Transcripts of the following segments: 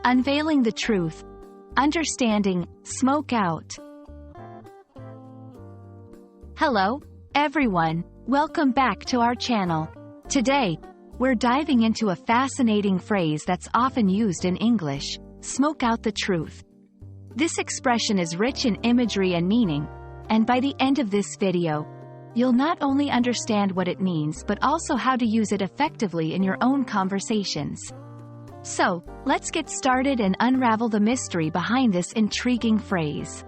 Unveiling the Truth. Understanding, Smoke Out. Hello, everyone. Welcome back to our channel. Today, we're diving into a fascinating phrase that's often used in English: smoke out the truth. This expression is rich in imagery and meaning, and by the end of this video, you'll not only understand what it means but also how to use it effectively in your own conversations. So, let's get started and unravel the mystery behind this intriguing phrase.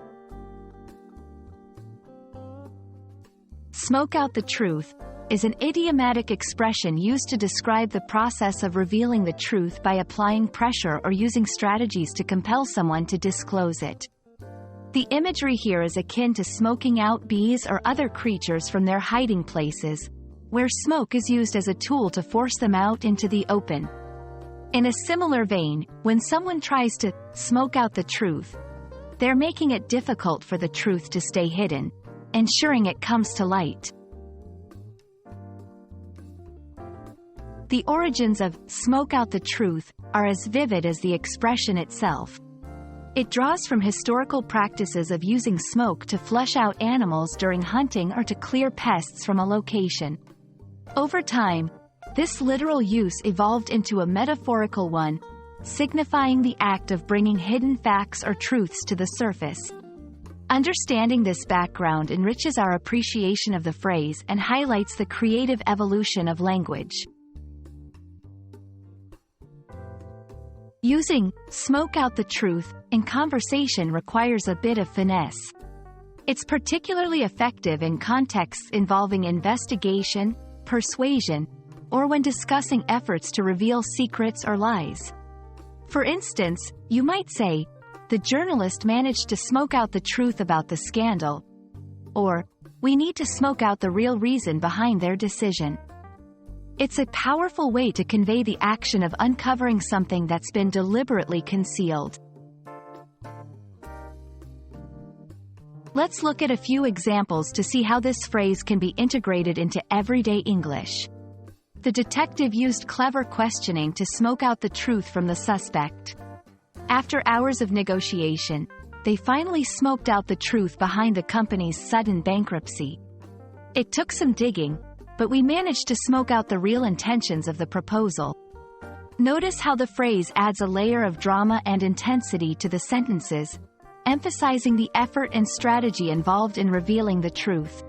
Smoke out the truth is an idiomatic expression used to describe the process of revealing the truth by applying pressure or using strategies to compel someone to disclose it. The imagery here is akin to smoking out bees or other creatures from their hiding places, where smoke is used as a tool to force them out into the open. In a similar vein, when someone tries to smoke out the truth, they're making it difficult for the truth to stay hidden, ensuring it comes to light. The origins of smoke out the truth are as vivid as the expression itself. It draws from historical practices of using smoke to flush out animals during hunting or to clear pests from a location. Over time, this literal use evolved into a metaphorical one, signifying the act of bringing hidden facts or truths to the surface. Understanding this background enriches our appreciation of the phrase and highlights the creative evolution of language. Using smoke out the truth in conversation requires a bit of finesse. It's particularly effective in contexts involving investigation, persuasion, or when discussing efforts to reveal secrets or lies. For instance, you might say, "The journalist managed to smoke out the truth about the scandal," or "We need to smoke out the real reason behind their decision." It's a powerful way to convey the action of uncovering something that's been deliberately concealed. Let's look at a few examples to see how this phrase can be integrated into everyday English. The detective used clever questioning to smoke out the truth from the suspect. After hours of negotiation, they finally smoked out the truth behind the company's sudden bankruptcy. "It took some digging, but we managed to smoke out the real intentions of the proposal." Notice how the phrase adds a layer of drama and intensity to the sentences, emphasizing the effort and strategy involved in revealing the truth.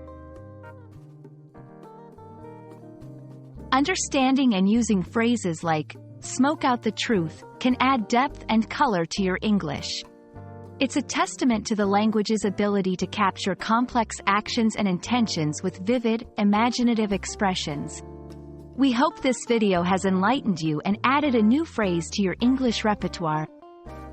Understanding and using phrases like "smoke out the truth" can add depth and color to your English. It's a testament to the language's ability to capture complex actions and intentions with vivid, imaginative expressions. We hope this video has enlightened you and added a new phrase to your English repertoire.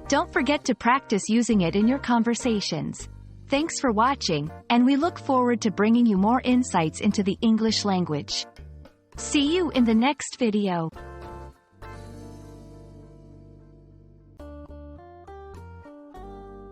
Don't forget to practice using it in your conversations. Thanks for watching, and we look forward to bringing you more insights into the English language. See you in the next video.